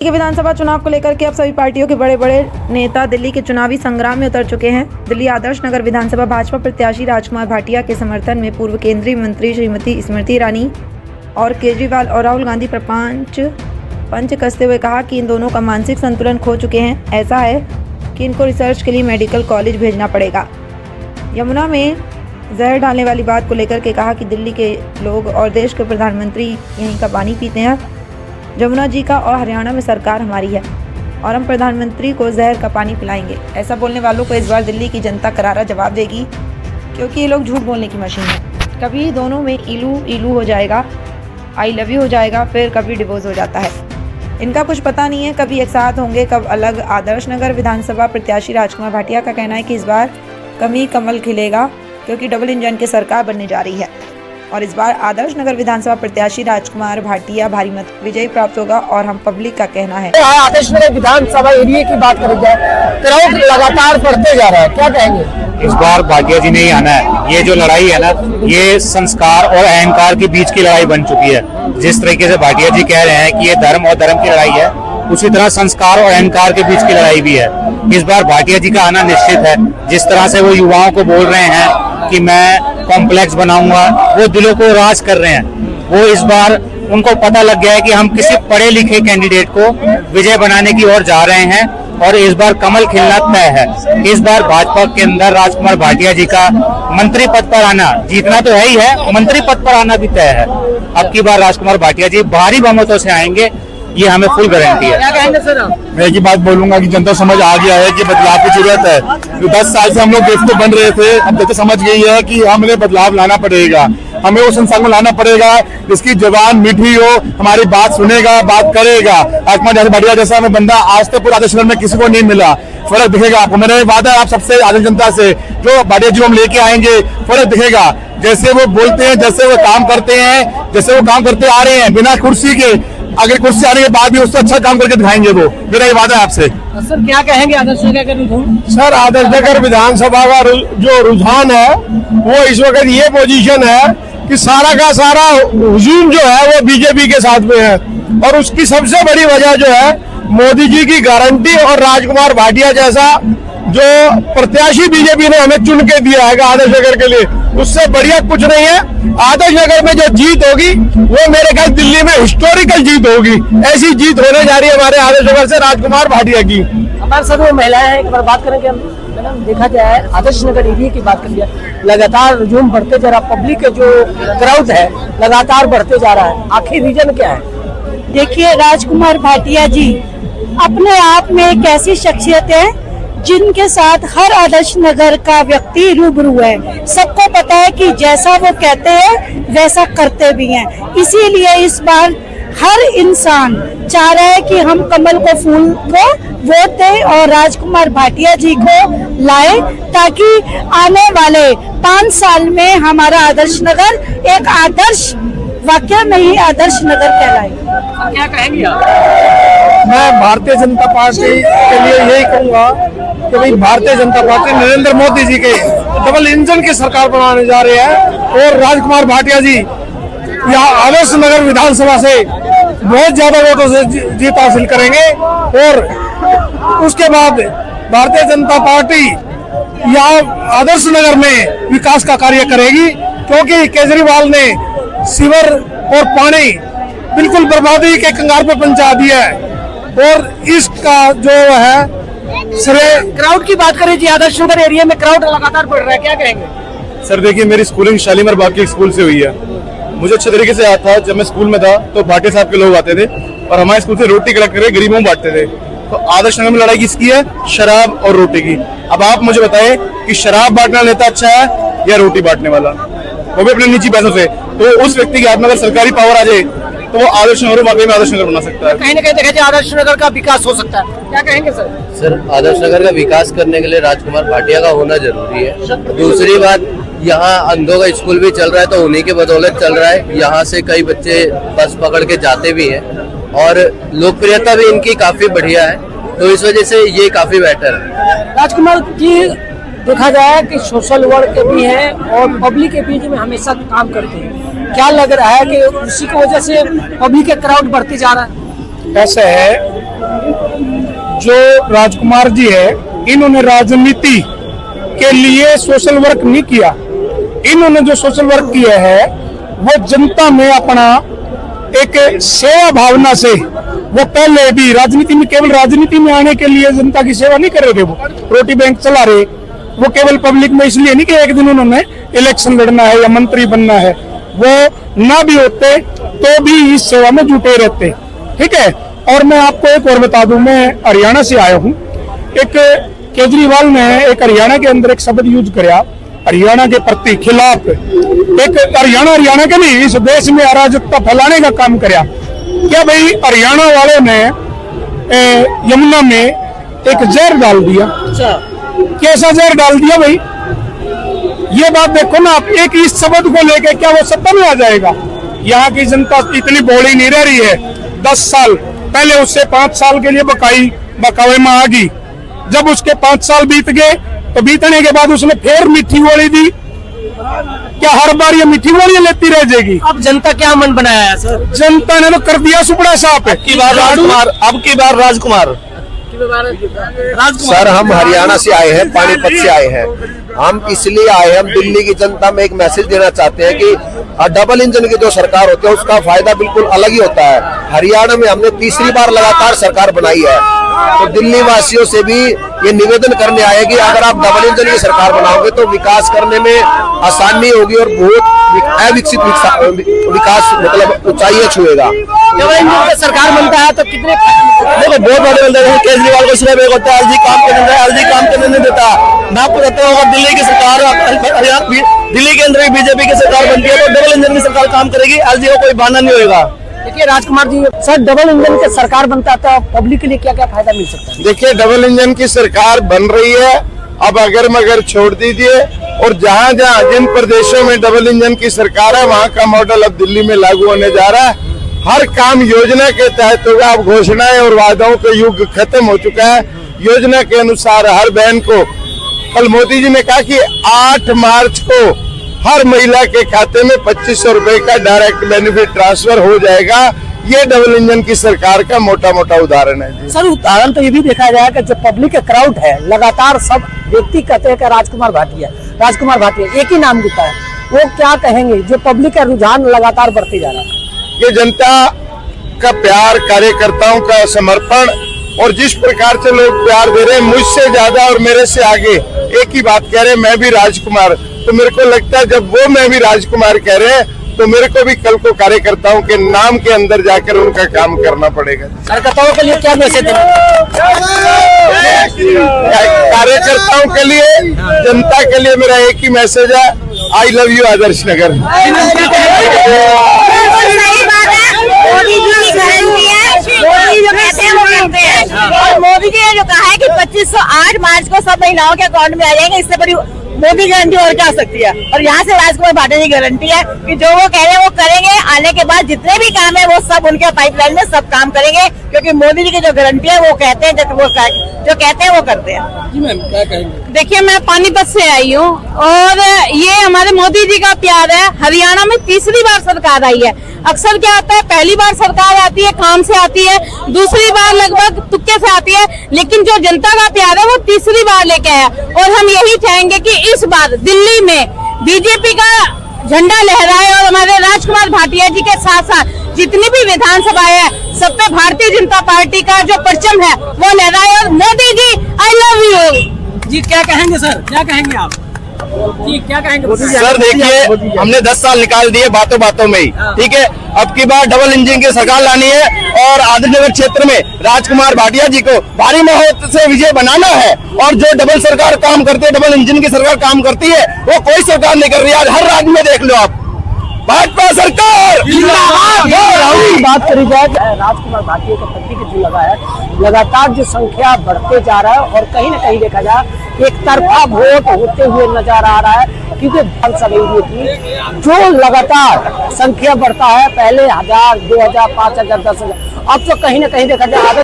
के विधानसभा चुनाव को लेकर के अब सभी पार्टियों के बड़े बड़े नेता दिल्ली के चुनावी संग्राम में उतर चुके हैं। दिल्ली आदर्श नगर विधानसभा भाजपा प्रत्याशी राजकुमार भाटिया के समर्थन में पूर्व केंद्रीय मंत्री श्रीमती स्मृति ईरानी और केजरीवाल और राहुल गांधी पंच कसते हुए कहा कि इन दोनों का मानसिक संतुलन खो चुके हैं। ऐसा है कि इनको रिसर्च के लिए मेडिकल कॉलेज भेजना पड़ेगा। यमुना में जहर डालने वाली बात को लेकर के कहा कि दिल्ली के लोग और देश के प्रधानमंत्री यहीं का पानी पीते हैं। जमुना जी का और हरियाणा में सरकार हमारी है और हम प्रधानमंत्री को जहर का पानी पिलाएंगे। ऐसा बोलने वालों को इस बार दिल्ली की जनता करारा जवाब देगी, क्योंकि ये लोग झूठ बोलने की मशीन है। कभी दोनों में इलू हो जाएगा, आई लव यू हो जाएगा, फिर कभी डिवोर्स हो जाता है। इनका कुछ पता नहीं है कभी एक साथ होंगे कब अलग। आदर्श नगर विधानसभा प्रत्याशी राजकुमार भाटिया का कहना है कि इस बार कमी कमल खिलेगा, क्योंकि डबल इंजन की सरकार बनने जा रही है और इस बार आदर्श नगर विधानसभा प्रत्याशी राजकुमार भाटिया भारी मत विजयी प्राप्त होगा और हम पब्लिक का कहना है। आदर्श नगर विधानसभा एरिया की बात करें जाए, क्राउड लगातार बढ़ते जा रहा है, क्या कहेंगे? इस बार भाटिया जी ने ही आना है। ये जो लड़ाई है ना, ये संस्कार और अहंकार के बीच की लड़ाई बन चुकी है। जिस तरीके से भाटिया जी कह रहे हैं कि ये धर्म और धर्म की लड़ाई है, उसी तरह संस्कार और अहंकार के बीच की लड़ाई भी है। इस बार भाटिया जी का आना निश्चित है। जिस तरह से वो युवाओं को बोल रहे हैं कि मैं कॉम्प्लेक्स बनाऊंगा, वो दिलों को राज कर रहे हैं। वो इस बार उनको पता लग गया है कि हम किसी पढ़े लिखे कैंडिडेट को विजय बनाने की ओर जा रहे हैं और इस बार कमल खिलना तय है। इस बार भाजपा के अंदर राजकुमार भाटिया जी का मंत्री पद पर आना, जीतना तो है ही है, मंत्री पद पर आना भी तय है। अब की बार राजकुमार भाटिया जी भारी बहुमतों से आएंगे, ये हमें फुल गारंटी है। क्या कहेंगे सर? मैं एक ही बात बोलूंगा कि जनता समझ आ गया है कि बदलाव की जरूरत है। 10 साल से हम लोग देखते बन रहे थे, अब जनता समझ गई है कि हमें बदलाव लाना पड़ेगा। हमें उस इंसान को लाना पड़ेगा जिसकी जबान मीठी हो, हमारी बात सुनेगा, बात करेगा। राजकुमार भाटिया जैसा हमें बंदा आज तक पूरे आदर्श नगर में किसी को नहीं मिला। फर्क दिखेगा आपको, मेरा वादा है आप सबसे आदर्श जनता से, जो भाटिया जी हम लेके आएंगे फर्क दिखेगा। जैसे वो बोलते हैं, जैसे वो काम करते हैं, जैसे वो काम करते आ रहे हैं बिना कुर्सी के, अगर कुर्सी आने के बाद भी उससे अच्छा काम करके दिखाएंगे वो, मेरा ये वादा है आपसे। सर क्या कहेंगे आदर्श नगर का रुझान? सर आदर्श नगर विधानसभा का जो रुझान है वो इस वक्त ये पोजीशन है कि सारा का सारा हुजूम जो है वो बीजेपी के साथ में है और उसकी सबसे बड़ी वजह जो है मोदी जी की गारंटी और राजकुमार भाटिया जैसा जो प्रत्याशी बीजेपी ने हमें चुन के दिया है आदर्श नगर के लिए, उससे बढ़िया कुछ नहीं है। आदर्श नगर में जो जीत होगी वो मेरे ख्याल दिल्ली में हिस्टोरिकल जीत होगी। ऐसी जीत होने जा रही है हमारे आदर्श नगर से राजकुमार भाटिया की। हमारे साथ वो महिलाएं हैं, एक बार बात करेंगे हम। मैडम देखा जाए आदर्श नगर एरिया की बात करिए, लगातार रुझान बढ़ते जा रहा, पब्लिक का जो क्राउड है लगातार बढ़ते जा रहा है, आखिर रीजन क्या है? देखिए, राजकुमार भाटिया जी अपने आप में एक ऐसी शख्सियत है जिनके साथ हर आदर्श नगर का व्यक्ति रूबरू है। सबको पता है कि जैसा वो कहते हैं वैसा करते भी हैं। इसीलिए इस बार हर इंसान चाह रहा है कि हम कमल को फूल को वोट दें और राजकुमार भाटिया जी को लाए, ताकि आने वाले 5 साल में हमारा आदर्श नगर एक आदर्श, वाकई में ही आदर्श नगर कहलाए। क्या कहेंगे आप? मैं भारतीय जनता पार्टी के लिए यही कहूंगा कि भाई भारतीय जनता पार्टी नरेंद्र मोदी जी के डबल इंजन की सरकार बनाने जा रहे हैं और राजकुमार भाटिया जी यहाँ आदर्श नगर विधानसभा से बहुत ज्यादा वोटों से जीत हासिल करेंगे और उसके बाद भारतीय जनता पार्टी यहाँ आदर्श नगर में विकास का कार्य करेगी, क्योंकि केजरीवाल ने सीवर और पानी बिल्कुल बर्बादी के कंगार पर पहुंचा दिया है और इसका जो है क्राउड की बात करें जी, आदर्श नगर एरिया में क्राउड लगातार बढ़ रहा है, क्या कहेंगे? सर देखिए, मेरी स्कूलिंग शालीमार बाग के स्कूल से हुई है। मुझे अच्छे तरीके से याद था, जब मैं स्कूल में था तो भाटिया साहब के लोग आते थे और हमारे स्कूल से रोटी कलेक्ट करके गरीबों में बांटते थे। तो आदर्श नगर में लड़ाई किसकी है? शराब और रोटी की। अब आप मुझे बताएं कि शराब बांटने वाला नेता अच्छा है या रोटी बांटने वाला, वो भी अपने निजी पैसों से। तो उस व्यक्ति के हाथ में अगर सरकारी पावर आ जाए तो वो आदर्श नगर वाकई में आदर्श नगर बना सकता है। कहीं ना कहीं देखा जाए आदर्श नगर का विकास हो सकता है, क्या कहेंगे सर? सर आदर्श नगर का विकास करने के लिए राजकुमार भाटिया का होना जरूरी है। दूसरी बात, यहाँ अंधों का स्कूल भी चल रहा है तो उन्हीं के बदौलत चल रहा है। यहाँ से कई बच्चे बस पकड़ के जाते भी हैं और लोकप्रियता भी इनकी काफी बढ़िया है, तो इस वजह से ये काफी बेटर है। राजकुमार जी देखा जाए कि सोशल वर्क भी है और पब्लिक के बीच में हमेशा काम करते हैं, क्या लग रहा है कि उसी की वजह से पब्लिक का क्राउड बढ़ते जा रहा है? ऐसा है जो राजकुमार जी है, इन्होंने राजनीति के लिए सोशल वर्क नहीं किया। इन्होंने जो सोशल वर्क किया है वो जनता में अपना एक सेवा भावना से, वो पहले भी राजनीति में, केवल राजनीति में आने के लिए जनता की सेवा नहीं कर रहे थे, वो रोटी बैंक चला रहे, वो केवल पब्लिक में इसलिए नहीं कि एक दिन उन्होंने इलेक्शन लड़ना है या मंत्री बनना है, वो ना भी होते तो भी इस सेवा में जुटे रहते। ठीक है। और मैं आपको एक और बता दूं, मैं हरियाणा से आया हूं। एक केजरीवाल ने एक हरियाणा के अंदर एक शब्द यूज कराया, हरियाणा के प्रति खिलाफ, एक हरियाणा के नहीं, इस देश में अराजकता फैलाने का काम कराया। क्या भाई हरियाणा वालों ने यमुना में एक जहर डाल दिया? कैसा जहर डाल दिया भाई? ये बात देखो ना आप, एक इस शब्द को लेके क्या वो सत्ता में आ जाएगा? यहाँ की जनता इतनी भोली नहीं रह रही है। 10 साल पहले उससे 5 साल के लिए बकावे में आ गई। जब उसके 5 साल बीत गए तो बीतने के बाद उसने फिर मीठी गोली दी। क्या हर बार ये मीठी गोलियां लेती रह जाएगी? अब जनता क्या मन बनाया है सर? जनता ने तो कर दिया सुपड़ा साफ है। अब की बार राजकुमार सर, हम हरियाणा से आए हैं, पानीपत से आए हैं। हम इसलिए आए हैं, हम दिल्ली की जनता में एक मैसेज देना चाहते हैं कि डबल इंजन की जो सरकार होती है उसका फायदा बिल्कुल अलग ही होता है। हरियाणा में हमने तीसरी बार लगातार सरकार बनाई है, तो दिल्ली वासियों से भी ये निवेदन करने आए कि अगर आप डबल इंजन की सरकार बनाओगे तो विकास करने में आसानी होगी और बहुत अविकसित विकास मतलब ऊंचाइयां छुएगा। डबल इंजन की सरकार बनता है तो कितने देखो बहुत बड़े बंदे हैं। केजरीवाल को सिर्फ एक होता है, अर्जी काम करने देता है, अर्जी काम करने नहीं देता। मैं आपको कहता हूँ अगर दिल्ली की सरकार, दिल्ली के अंदर बीजेपी की सरकार बनती है तो डबल इंजन की सरकार काम करेगी, अर्जी का कोई बहाना नहीं होगा। देखिए Rajkumar ji, sir double engine की सरकार बनता है तो पब्लिक के लिए क्या क्या फायदा मिल सकता है? देखिए, डबल इंजन की सरकार बन रही है, अब अगर मगर छोड़ दीजिए, और जहां जहां जिन प्रदेशों में डबल इंजन की सरकार है वहां का मॉडल अब दिल्ली में लागू होने जा रहा है। हर काम योजना के तहत होगा। अब घोषणाएं और वादों का युग खत्म हो चुका है। योजना के अनुसार हर बहन को, कल मोदी जी ने कहा कि 8 मार्च को हर महिला के खाते में 2500 रुपए का डायरेक्ट बेनिफिट ट्रांसफर हो जाएगा। ये डबल इंजन की सरकार का मोटा मोटा उदाहरण है। सर उदाहरण तो ये भी देखा जाए कि जो पब्लिक का क्राउड है, लगातार सब व्यक्ति कहते हैं कि राजकुमार भाटिया एक ही नाम देता है, वो क्या कहेंगे जो पब्लिक का रुझान लगातार बढ़ते जा रहा है? ये जनता का प्यार, कार्यकर्ताओं का समर्पण, और जिस प्रकार से लोग प्यार दे रहे हैं, मुझसे ज्यादा और मेरे से आगे एक ही बात कह रहे हैं, मैं भी राजकुमार। तो मेरे को लगता है जब वो मैं भी राजकुमार कह रहे हैं तो मेरे को भी कल को कार्यकर्ताओं के नाम के अंदर जाकर उनका काम करना पड़ेगा। कार्यकर्ताओं के लिए क्या मैसेज देना? कार्यकर्ताओं के लिए, जनता के लिए मेरा एक ही मैसेज है, I love you Adarsh Nagar. सही बात है, मोदी जी की गारंटी है, मोदी जो कहते हैं वो करते हैं। और मोदी जी ने जो कहा है कि 2508 मार्च को सब महिलाओं के अकाउंट में आ जाएंगे, इससे बड़ी मोदी गारंटी और क्या हो सकती है? और यहाँ से राजकुमार भाटिया जी गारंटी है कि जो वो कह रहे हैं वो करेंगे। आने के बाद जितने भी काम है वो सब उनके पाइपलाइन में सब काम करेंगे, क्योंकि मोदी जी की जो गारंटी है वो कहते हैं, जो कहते हैं वो करते हैं। जी मैम, क्या कहेंगे? देखिए, मैं पानीपत से आई हूँ और ये हमारे मोदी जी का प्यार है। हरियाणा में तीसरी बार सरकार आई है। अक्सर क्या होता है, पहली बार सरकार आती है काम से आती है, दूसरी बार लगभग तुक्के से आती है, लेकिन जो जनता का प्यार है वो तीसरी बार लेके आया। और हम यही चाहेंगे कि इस बार दिल्ली में बीजेपी का झंडा लहराए और हमारे राजकुमार भाटिया जी के साथ साथ जितनी भी विधानसभाएं है सब पे भारतीय जनता पार्टी का जो परचम है वो लहराए। और Modi ji I love you. जी क्या कहेंगे सर, क्या कहेंगे आप? जी क्या कहेंगे? सर देखिए, हमने 10 साल निकाल दिए बातों बातों में ही, ठीक है। अब की बार डबल इंजन की सरकार लानी है और आदर्श नगर क्षेत्र में राजकुमार भाटिया जी को भारी मत से विजय बनाना है। और जो डबल सरकार काम करती है, डबल इंजन की सरकार काम करती है, वो कोई सरकार नहीं कर रही है। आज हर राज्य में देख लो आप, भाजपा सरकार जिंदाबाद। बात करी जाए राजकुमार भाटिया के पति के जो लगा है, लगातार जो संख्या बढ़ते जा रहा है और कहीं न कहीं देखा जाए एक तरफा वोट होते हुए नजर आ रहा है, क्योंकि विधानसभा एरिया की जो लगातार संख्या बढ़ता है, पहले 1000, 2000, 5000, 10,000, अब तो कहीं न कहीं देखा जाए